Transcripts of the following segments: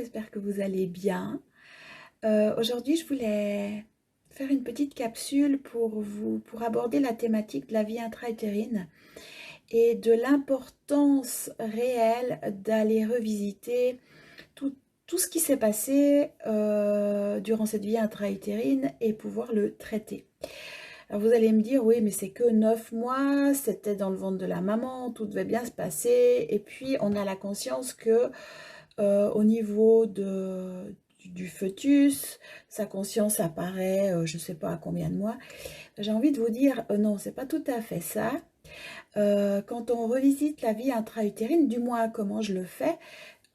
j'espère que vous allez bien. Aujourd'hui, je voulais faire une petite capsule pour aborder la thématique de la vie intra-utérine et de l'importance réelle d'aller revisiter tout, tout ce qui s'est passé durant cette vie intra-utérine et pouvoir le traiter. Alors vous allez me dire, oui, mais c'est que 9 mois, c'était dans le ventre de la maman, tout devait bien se passer. Et puis, on a la conscience que au niveau du fœtus, sa conscience apparaît, je ne sais pas à combien de mois. J'ai envie de vous dire, non, c'est pas tout à fait ça. Quand on revisite la vie intra-utérine, du moins comment je le fais,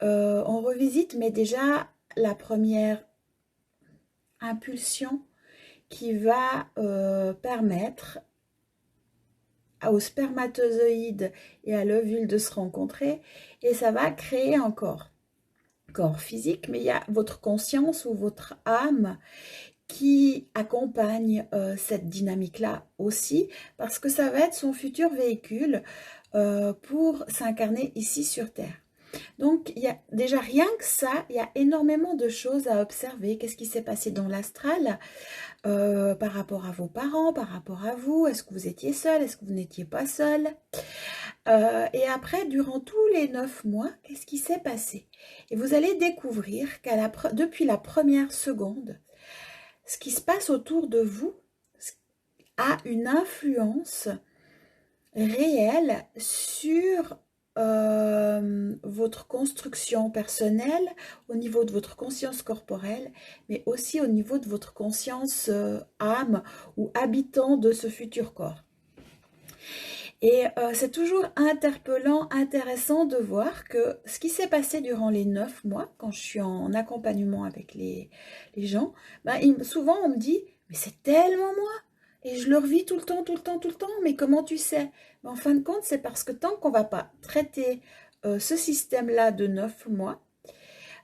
on revisite, mais déjà la première impulsion qui va permettre aux spermatozoïdes et à l'ovule de se rencontrer, et ça va créer un corps physique, mais il y a votre conscience ou votre âme qui accompagne cette dynamique-là aussi, parce que ça va être son futur véhicule pour s'incarner ici sur Terre. Donc, il y a déjà rien que ça, il y a énormément de choses à observer. Qu'est-ce qui s'est passé dans l'astral par rapport à vos parents, par rapport à vous? Est-ce que vous étiez seul? Est-ce que vous n'étiez pas seul? Et après, durant tous les 9 mois, qu'est-ce qui s'est passé? Et vous allez découvrir depuis la première seconde, ce qui se passe autour de vous a une influence réelle sur votre construction personnelle, au niveau de votre conscience corporelle, mais aussi au niveau de votre conscience âme ou habitant de ce futur corps. Et c'est toujours interpellant, intéressant de voir que ce qui s'est passé durant les 9 mois, quand je suis en accompagnement avec les gens, ben, souvent on me dit « mais c'est tellement moi !» Et je le revis tout le temps, tout le temps, tout le temps. Mais comment tu sais? Ben, en fin de compte, c'est parce que tant qu'on ne va pas traiter ce système-là de 9 mois,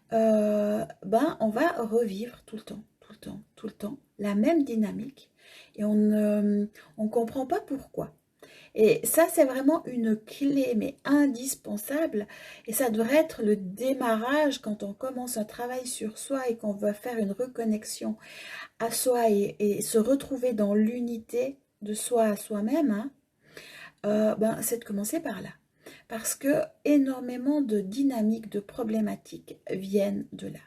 ben, on va revivre tout le temps, tout le temps, tout le temps, la même dynamique. Et on ne comprend pas pourquoi. Et ça, c'est vraiment une clé, mais indispensable. Et ça devrait être le démarrage quand on commence un travail sur soi et qu'on va faire une reconnexion à soi et se retrouver dans l'unité de soi à soi-même, hein, ben, c'est de commencer par là. Parce que énormément de dynamiques, de problématiques viennent de là.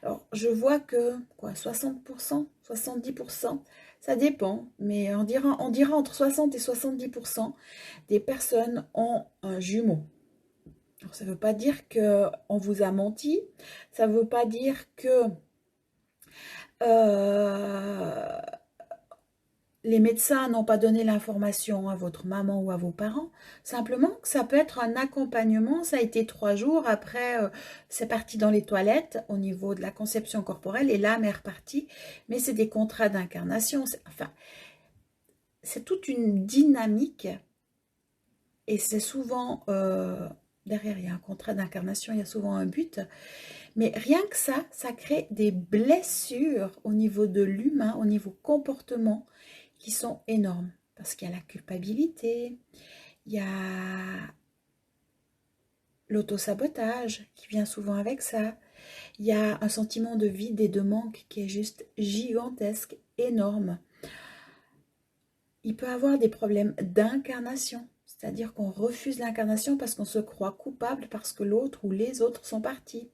Alors, je vois que, quoi, 60%, 70%, ça dépend, mais on dira entre 60 et 70% des personnes ont un jumeau. Alors, ça ne veut pas dire qu'on vous a menti, ça ne veut pas dire que les médecins n'ont pas donné l'information à votre maman ou à vos parents, simplement que ça peut être un accompagnement, ça a été 3 jours, après c'est parti dans les toilettes au niveau de la conception corporelle et l'âme est repartie, mais c'est des contrats d'incarnation, enfin, c'est toute une dynamique et c'est souvent, derrière il y a un contrat d'incarnation, il y a souvent un but, mais rien que ça crée des blessures au niveau de l'humain, au niveau comportement, qui sont énormes, parce qu'il y a la culpabilité, il y a l'autosabotage qui vient souvent avec ça, il y a un sentiment de vide et de manque qui est juste gigantesque, énorme. Il peut y avoir des problèmes d'incarnation, c'est-à-dire qu'on refuse l'incarnation parce qu'on se croit coupable parce que l'autre ou les autres sont partis.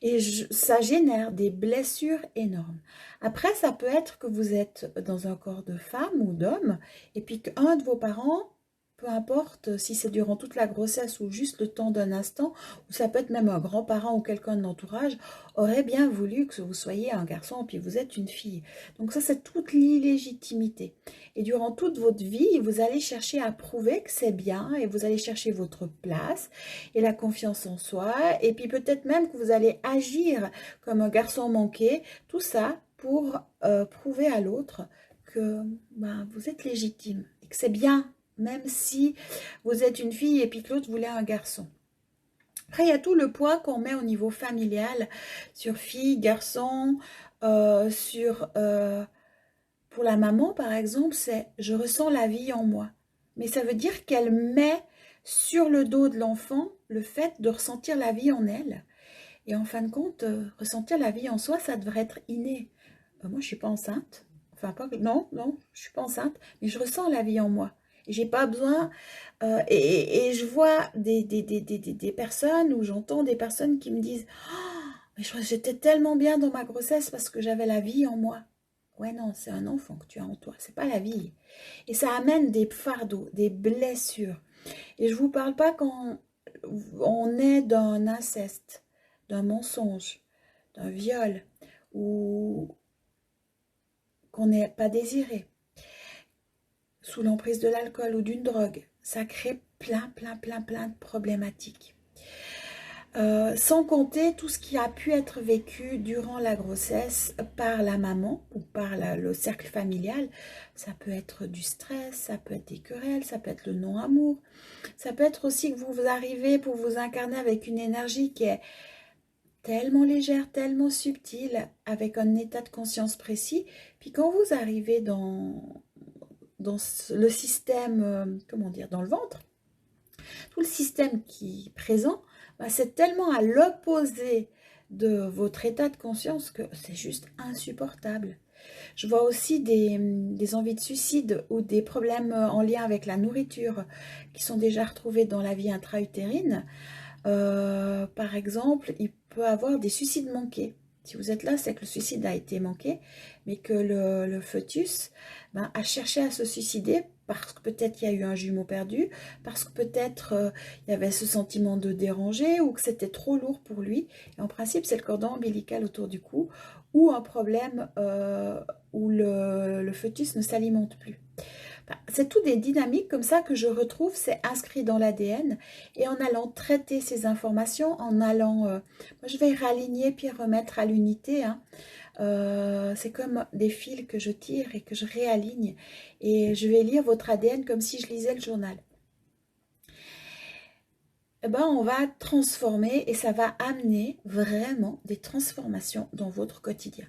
Et ça génère des blessures énormes. Après, ça peut être que vous êtes dans un corps de femme ou d'homme, et puis qu'un de vos parents, peu importe si c'est durant toute la grossesse ou juste le temps d'un instant, ou ça peut être même un grand-parent ou quelqu'un de l'entourage, aurait bien voulu que vous soyez un garçon, puis vous êtes une fille. Donc ça, c'est toute l'illégitimité. Et durant toute votre vie, vous allez chercher à prouver que c'est bien, et vous allez chercher votre place, et la confiance en soi, et puis peut-être même que vous allez agir comme un garçon manqué, tout ça pour prouver à l'autre que ben, vous êtes légitime, et que c'est bien, même si vous êtes une fille et puis que l'autre voulait un garçon. Après, il y a tout le poids qu'on met au niveau familial, sur fille, garçon, pour la maman, par exemple, c'est « je ressens la vie en moi ». Mais ça veut dire qu'elle met sur le dos de l'enfant le fait de ressentir la vie en elle. Et en fin de compte, ressentir la vie en soi, ça devrait être inné. Moi, je suis pas enceinte. Enfin, pas, non, non, je suis pas enceinte, mais je ressens la vie en moi. Et j'ai pas besoin. Et je vois des personnes, ou j'entends des personnes qui me disent: «Oh, mais j'étais tellement bien dans ma grossesse parce que j'avais la vie en moi.» Ouais, non, c'est un enfant que tu as en toi, c'est pas la vie. Et ça amène des fardeaux, des blessures. Et je vous parle pas quand on est d'un inceste, d'un mensonge, d'un viol, ou qu'on n'est pas désiré, sous l'emprise de l'alcool ou d'une drogue. Ça crée plein de problématiques. Sans compter tout ce qui a pu être vécu durant la grossesse par la maman ou par le cercle familial. Ça peut être du stress, ça peut être des querelles, ça peut être le non-amour. Ça peut être aussi que vous arrivez pour vous incarner avec une énergie qui est tellement légère, tellement subtile, avec un état de conscience précis. Puis quand vous arrivez dans le système, comment dire, dans le ventre, tout le système qui est présent, bah, c'est tellement à l'opposé de votre état de conscience que c'est juste insupportable. Je vois aussi des envies de suicide ou des problèmes en lien avec la nourriture qui sont déjà retrouvés dans la vie intra-utérine. Par exemple, il peut avoir des suicides manqués. Si vous êtes là, c'est que le suicide a été manqué, mais que le fœtus a cherché à se suicider parce que peut-être il y a eu un jumeau perdu, parce que peut-être il y avait ce sentiment de déranger ou que c'était trop lourd pour lui. Et en principe, c'est le cordon ombilical autour du cou ou un problème où le fœtus ne s'alimente plus. C'est tout des dynamiques comme ça que je retrouve, c'est inscrit dans l'ADN. Et en allant traiter ces informations, en allant... moi je vais réaligner puis remettre à l'unité. Hein. C'est comme des fils que je tire et que je réaligne. Et je vais lire votre ADN comme si je lisais le journal. Eh ben, on va transformer et ça va amener vraiment des transformations dans votre quotidien.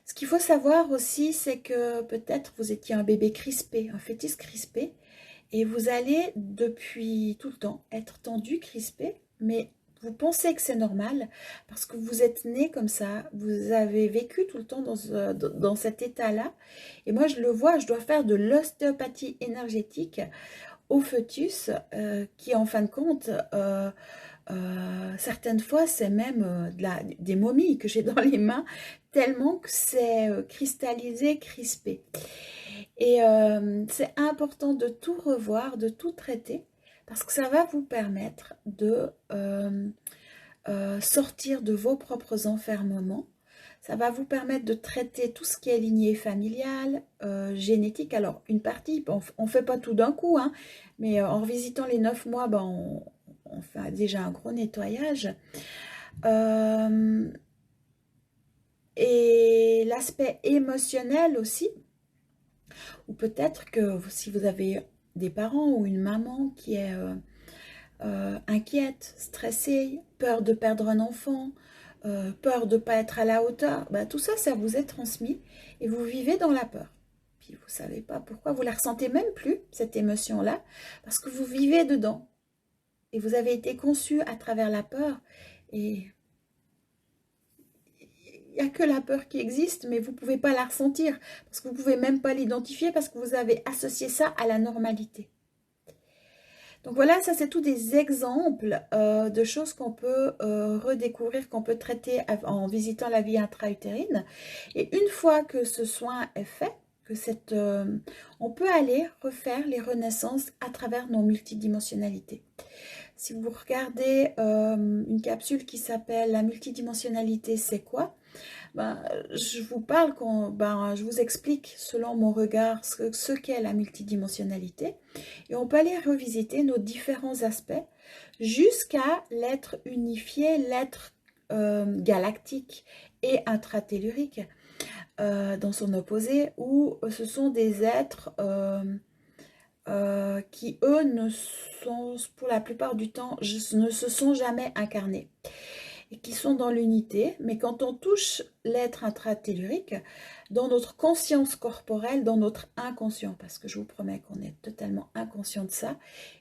Ce qu'il faut savoir aussi, c'est que peut-être vous étiez un bébé crispé, un fœtus crispé, et vous allez depuis tout le temps être tendu, crispé, mais vous pensez que c'est normal parce que vous êtes né comme ça, vous avez vécu tout le temps dans cet état-là. Et moi, je le vois, je dois faire de l'ostéopathie énergétique au fœtus qui, en fin de compte, certaines fois, c'est même des momies que j'ai dans les mains, tellement que c'est cristallisé, crispé. Et c'est important de tout revoir, de tout traiter, parce que ça va vous permettre de sortir de vos propres enfermements. Ça va vous permettre de traiter tout ce qui est lignée familiale, génétique. Alors, une partie, on ne fait pas tout d'un coup, hein, mais en revisitant les 9 mois, ben, on fait déjà un gros nettoyage. Et l'aspect émotionnel aussi, ou peut-être que si vous avez des parents ou une maman qui est inquiète, stressée, peur de perdre un enfant, peur de ne pas être à la hauteur, ben, tout ça, ça vous est transmis et vous vivez dans la peur. Puis vous ne savez pas pourquoi, vous ne la ressentez même plus, cette émotion-là, parce que vous vivez dedans. Et vous avez été conçu à travers la peur. Et il n'y a que la peur qui existe, mais vous ne pouvez pas la ressentir, parce que vous ne pouvez même pas l'identifier, parce que vous avez associé ça à la normalité. Donc voilà, ça c'est tous des exemples de choses qu'on peut redécouvrir, qu'on peut traiter en visitant la vie intra-utérine. Et une fois que ce soin est fait, on peut aller refaire les renaissances à travers nos multidimensionnalités. Si vous regardez une capsule qui s'appelle La multidimensionnalité, c'est quoi? Ben, je vous parle, je vous explique selon mon regard ce qu'est la multidimensionnalité. Et on peut aller revisiter nos différents aspects jusqu'à l'être unifié, l'être galactique et intratellurique dans son opposé, où ce sont des êtres qui, eux, ne sont, pour la plupart du temps, ne se sont jamais incarnés et qui sont dans l'unité. Mais quand on touche l'être intratellurique, dans notre conscience corporelle, dans notre inconscient, parce que je vous promets qu'on est totalement inconscient de ça,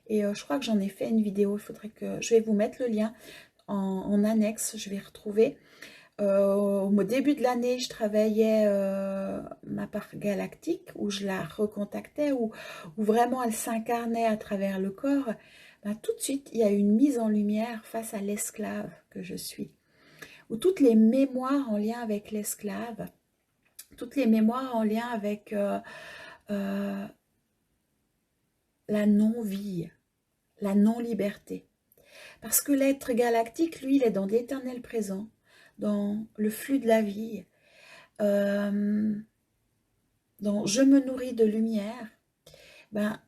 et je crois que j'en ai fait une vidéo, il faudrait que je vais vous mettre le lien. en annexe, je vais retrouver. Au début de l'année, je travaillais ma part galactique, où je la recontactais, où vraiment elle s'incarnait à travers le corps. Ben, tout de suite, il y a une mise en lumière face à l'esclave que je suis, où toutes les mémoires en lien avec l'esclave, toutes les mémoires en lien avec euh, la non-vie, la non-liberté. Parce que l'être galactique, lui, il est dans l'éternel présent, dans le flux de la vie, dans je me nourris de lumière, ben,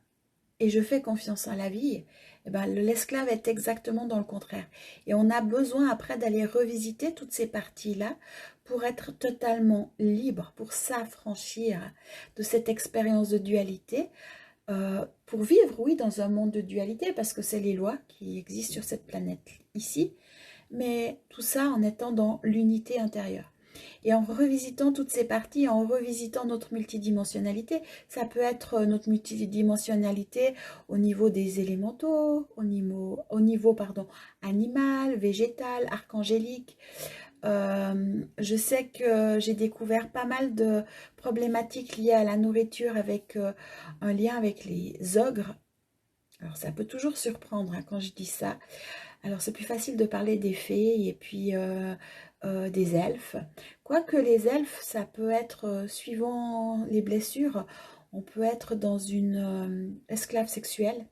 et je fais confiance à la vie, eh ben, l'esclave est exactement dans le contraire. Et on a besoin après d'aller revisiter toutes ces parties-là pour être totalement libre, pour s'affranchir de cette expérience de dualité, pour vivre, oui, dans un monde de dualité, parce que c'est les lois qui existent sur cette planète ici, mais tout ça en étant dans l'unité intérieure. Et en revisitant toutes ces parties, en revisitant notre multidimensionnalité, ça peut être notre multidimensionnalité au niveau des élémentaux, au niveau pardon, animal, végétal, archangélique. Je sais que j'ai découvert pas mal de problématiques liées à la nourriture avec un lien avec les ogres. Alors ça peut toujours surprendre hein, quand je dis ça. Alors c'est plus facile de parler des fées et puis des elfes. Quoique les elfes, ça peut être, suivant les blessures, on peut être dans une esclave sexuelle.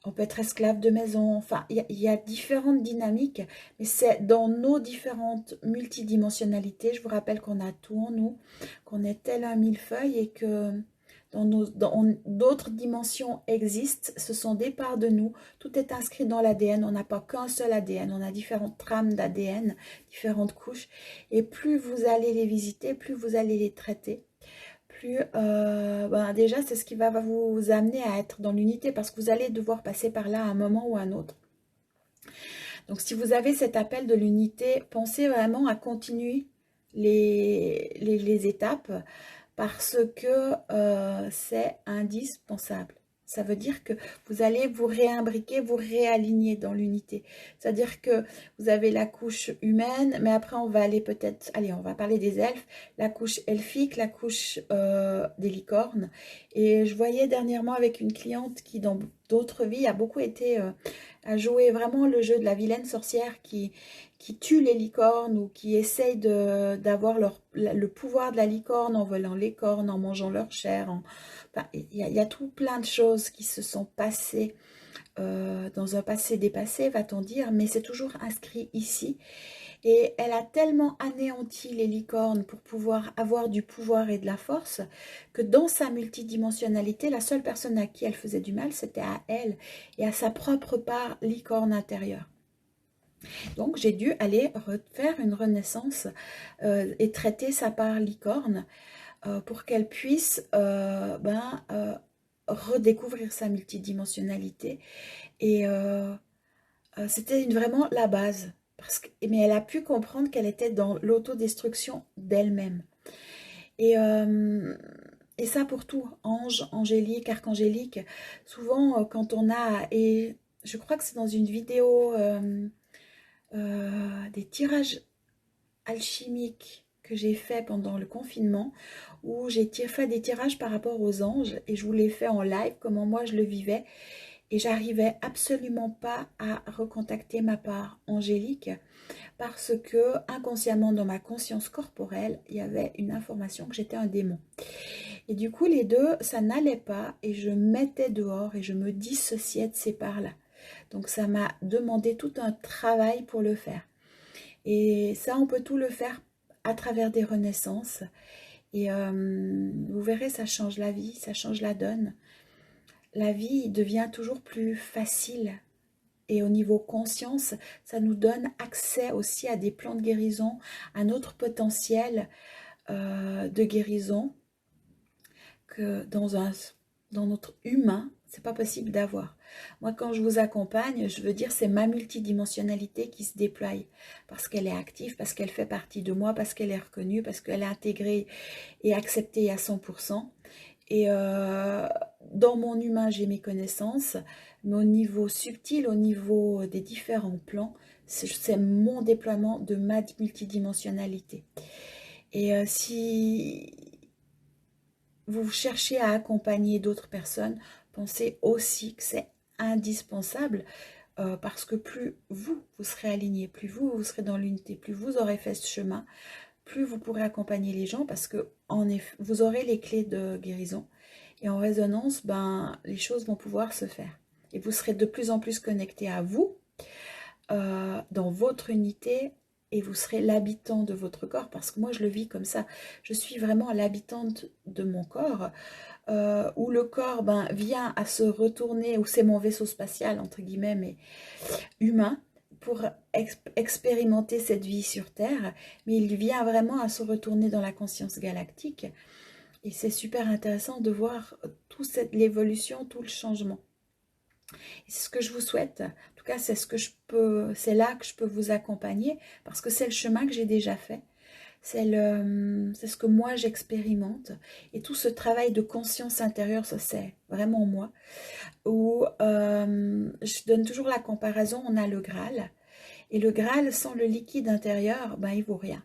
On peut être esclave de maison, enfin, il y a différentes dynamiques, mais c'est dans nos différentes multidimensionnalités. Je vous rappelle qu'on a tout en nous, qu'on est tel un millefeuille et que d'autres dimensions existent, ce sont des parts de nous, tout est inscrit dans l'ADN, on n'a pas qu'un seul ADN, on a différentes trames d'ADN, différentes couches, et plus vous allez les visiter, plus vous allez les traiter, plus ben déjà c'est ce qui va vous amener à être dans l'unité parce que vous allez devoir passer par là à un moment ou à un autre. Donc si vous avez cet appel de l'unité, pensez vraiment à continuer les étapes parce que c'est indispensable. Ça veut dire que vous allez vous réimbriquer, vous réaligner dans l'unité. C'est-à-dire que vous avez la couche humaine, mais après on va aller peut-être, allez, on va parler des elfes, la couche elfique, la couche des licornes. Et je voyais dernièrement avec une cliente qui, dans d'autres vies, a beaucoup été, a joué vraiment le jeu de la vilaine sorcière qui tue les licornes ou qui essaye d'avoir le pouvoir de la licorne en volant les cornes, en mangeant leur chair. Enfin, il y a tout plein de choses qui se sont passées dans un passé dépassé, va-t-on dire, mais c'est toujours inscrit ici. Et elle a tellement anéanti les licornes pour pouvoir avoir du pouvoir et de la force que dans sa multidimensionnalité, la seule personne à qui elle faisait du mal, c'était à elle et à sa propre part licorne intérieure. Donc j'ai dû aller faire une renaissance et traiter sa part licorne pour qu'elle puisse redécouvrir sa multidimensionnalité. Et c'était vraiment la base. Mais elle a pu comprendre qu'elle était dans l'autodestruction d'elle-même. Et ça pour tout, ange, angélique, archangélique. Souvent quand on a, et je crois que c'est dans une vidéo des tirages alchimiques que j'ai fait pendant le confinement où j'ai fait des tirages par rapport aux anges et je vous l'ai fait en live, comment moi je le vivais et j'arrivais absolument pas à recontacter ma part angélique parce que inconsciemment dans ma conscience corporelle il y avait une information que j'étais un démon et du coup les deux ça n'allait pas et je mettais dehors et je me dissociais de ces parts-là. Donc ça m'a demandé tout un travail pour le faire. Et ça, on peut tout le faire à travers des renaissances. Et vous verrez, ça change la vie, ça change la donne. La vie devient toujours plus facile. Et au niveau conscience, ça nous donne accès aussi à des plans de guérison, à notre potentiel de guérison que dans notre humain, c'est pas possible d'avoir. Moi, quand je vous accompagne, je veux dire, c'est ma multidimensionnalité qui se déploie parce qu'elle est active, parce qu'elle fait partie de moi, parce qu'elle est reconnue, parce qu'elle est intégrée et acceptée à 100%. Et dans mon humain, j'ai mes connaissances, mais au niveau subtil, au niveau des différents plans, c'est mon déploiement de ma multidimensionnalité. Et si vous cherchez à accompagner d'autres personnes, pensez aussi que c'est indispensable parce que plus vous serez aligné, plus vous serez dans l'unité, plus vous aurez fait ce chemin, plus vous pourrez accompagner les gens parce que en effet, vous aurez les clés de guérison et en résonance, ben, les choses vont pouvoir se faire. Et vous serez de plus en plus connecté à vous, dans votre unité, et vous serez l'habitant de votre corps, parce que moi je le vis comme ça. Je suis vraiment l'habitante de mon corps, où le corps vient à se retourner, où c'est mon vaisseau spatial, entre guillemets, mais humain, pour expérimenter cette vie sur Terre, mais il vient vraiment à se retourner dans la conscience galactique. Et c'est super intéressant de voir toute l'évolution, tout le changement. Et c'est ce que je vous souhaite. En tout cas, c'est là que je peux vous accompagner parce que c'est le chemin que j'ai déjà fait. C'est ce que moi j'expérimente. Et tout ce travail de conscience intérieure, ça c'est vraiment moi. Où je donne toujours la comparaison, on a le Graal. Et le Graal sans le liquide intérieur, ben il vaut rien.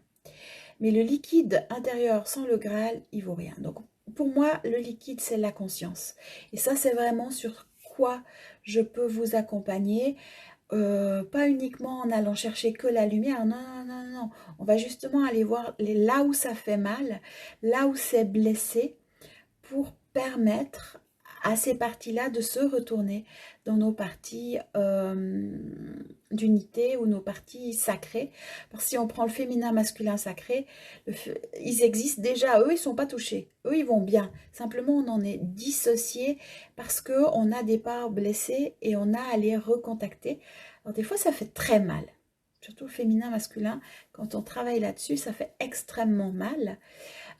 Mais le liquide intérieur sans le Graal, il vaut rien. Donc pour moi, le liquide, c'est la conscience. Et ça, c'est vraiment sur quoi je peux vous accompagner. Pas uniquement en allant chercher que la lumière, non, non, non, non. On va justement aller voir là où ça fait mal, là où c'est blessé, pour permettre à ces parties-là de se retourner dans nos parties d'unité ou nos parties sacrées. Parce que si on prend le féminin, masculin, sacré, ils existent déjà, eux ils ne sont pas touchés, eux ils vont bien. Simplement on en est dissocié parce qu'on a des parts blessées et on a à les recontacter. Alors des fois ça fait très mal, surtout le féminin, masculin, quand on travaille là-dessus, ça fait extrêmement mal.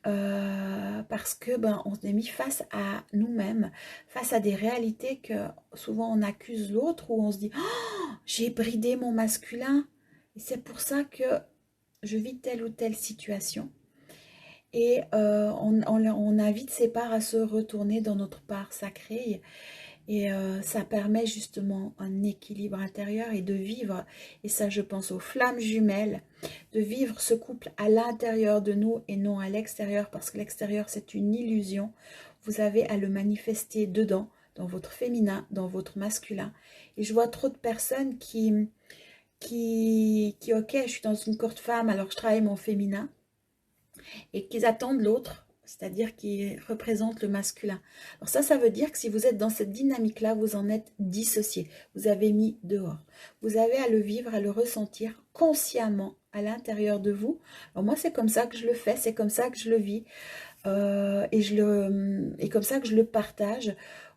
Parce que on est mis face à nous-mêmes, face à des réalités que souvent on accuse l'autre, ou on se dit oh, j'ai bridé mon masculin et c'est pour ça que je vis telle ou telle situation. Et on invite ces parts à se retourner dans notre part sacrée. Et ça permet justement un équilibre intérieur et de vivre, et ça je pense aux flammes jumelles, de vivre ce couple à l'intérieur de nous et non à l'extérieur, parce que l'extérieur c'est une illusion. Vous avez à le manifester dedans, dans votre féminin, dans votre masculin. Et je vois trop de personnes qui ok, je suis dans une cour de femme alors je travaille mon féminin, et qu'ils attendent l'autre, c'est-à-dire qui représente le masculin. Alors ça veut dire que si vous êtes dans cette dynamique-là, vous en êtes dissocié, vous avez mis dehors. Vous avez à le vivre, à le ressentir consciemment à l'intérieur de vous. Alors moi, c'est comme ça que je le fais, c'est comme ça que je le vis, et comme ça que je le partage,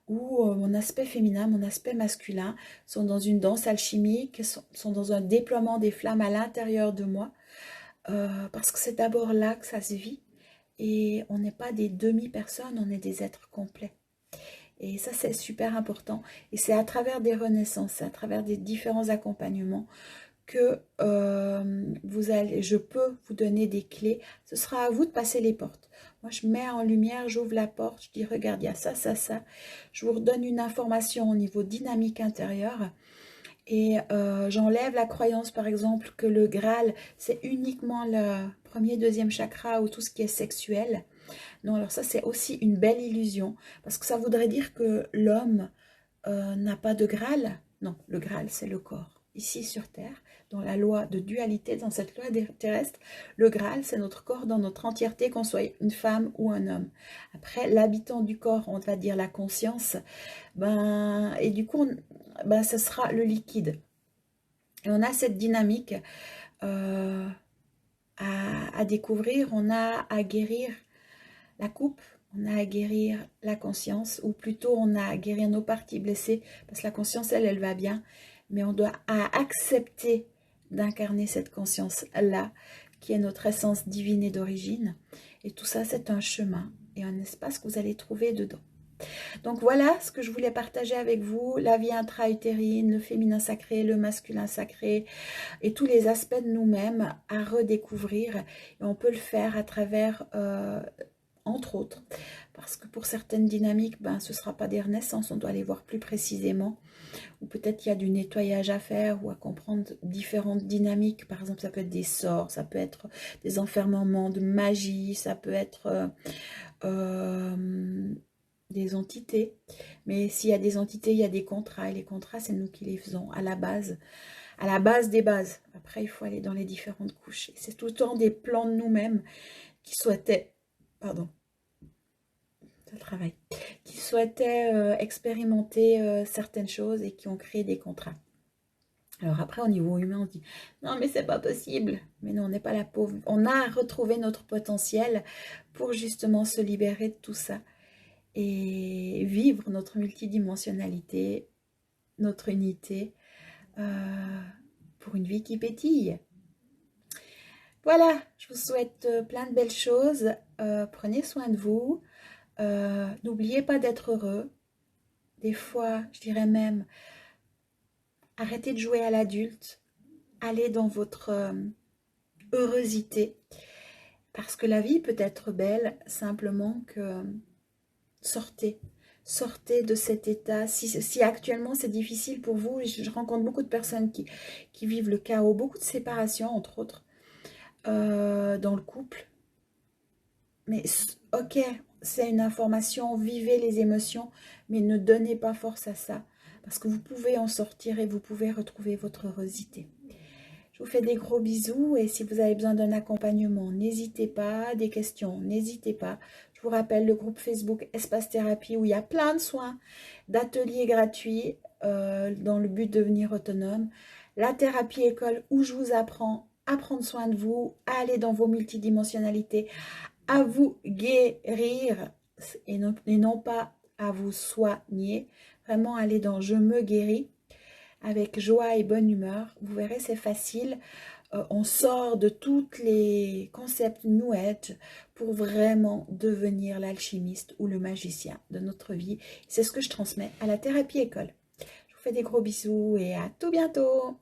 où mon aspect féminin, mon aspect masculin sont dans une danse alchimique, sont dans un déploiement des flammes à l'intérieur de moi, parce que c'est d'abord là que ça se vit, et on n'est pas des demi-personnes, on est des êtres complets. Et ça, c'est super important. Et c'est à travers des renaissances, à travers des différents accompagnements que je peux vous donner des clés. Ce sera à vous de passer les portes. Moi, je mets en lumière, j'ouvre la porte, je dis, regarde, il y a ça, ça, ça. Je vous redonne une information au niveau dynamique intérieur. Et j'enlève la croyance, par exemple, que le Graal, c'est uniquement le premier, deuxième chakra ou tout ce qui est sexuel. Non, alors ça, c'est aussi une belle illusion. Parce que ça voudrait dire que l'homme n'a pas de Graal. Non, le Graal, c'est le corps. Ici, sur Terre, dans la loi de dualité, dans cette loi terrestre, le Graal, c'est notre corps dans notre entièreté, qu'on soit une femme ou un homme. Après, l'habitant du corps, on va dire la conscience, et du coup, ce sera le liquide. Et on a cette dynamique à découvrir, on a à guérir la coupe, on a à guérir la conscience, ou plutôt on a à guérir nos parties blessées, parce que la conscience, elle va bien, mais on doit accepter d'incarner cette conscience-là, qui est notre essence divine et d'origine. Et tout ça, c'est un chemin et un espace que vous allez trouver dedans. Donc voilà ce que je voulais partager avec vous, la vie intra-utérine, le féminin sacré, le masculin sacré et tous les aspects de nous-mêmes à redécouvrir. Et on peut le faire à travers entre autres. Parce que pour certaines dynamiques, ben, ce ne sera pas des renaissances, on doit aller voir plus précisément. Ou peut-être qu'il y a du nettoyage à faire ou à comprendre différentes dynamiques. Par exemple, ça peut être des sorts, ça peut être des enfermements de magie, ça peut être des entités. Mais s'il y a des entités, il y a des contrats. Et les contrats, c'est nous qui les faisons à la base des bases. Après, il faut aller dans les différentes couches. C'est tout le temps des plans de nous-mêmes qui souhaitaient, pardon, ça travaille, qui souhaitaient expérimenter certaines choses et qui ont créé des contrats. Alors après, au niveau humain, on se dit, non mais c'est pas possible. Mais non, on n'est pas la pauvre. On a retrouvé notre potentiel pour justement se libérer de tout ça et vivre notre multidimensionnalité, notre unité, pour une vie qui pétille. Voilà, je vous souhaite plein de belles choses. Prenez soin de vous. N'oubliez pas d'être heureux. Des fois, je dirais même, arrêtez de jouer à l'adulte. Allez dans votre heurosité. Parce que la vie peut être belle, simplement que sortez. Sortez de cet état. Si actuellement c'est difficile pour vous, je rencontre beaucoup de personnes qui vivent le chaos, beaucoup de séparations entre autres, dans le couple. Mais ok, c'est une information, vivez les émotions, mais ne donnez pas force à ça. Parce que vous pouvez en sortir et vous pouvez retrouver votre heurosité. Je vous fais des gros bisous et si vous avez besoin d'un accompagnement, n'hésitez pas, des questions, n'hésitez pas. Je vous rappelle le groupe Facebook Espace Thérapie où il y a plein de soins, d'ateliers gratuits dans le but de devenir autonome. La thérapie école où je vous apprends à prendre soin de vous, à aller dans vos multidimensionnalités, à vous guérir et non pas à vous soigner. Vraiment aller dans je me guéris avec joie et bonne humeur. Vous verrez, c'est facile. On sort de tous les concepts New Age pour vraiment devenir l'alchimiste ou le magicien de notre vie. C'est ce que je transmets à la thérapie école. Je vous fais des gros bisous et à tout bientôt.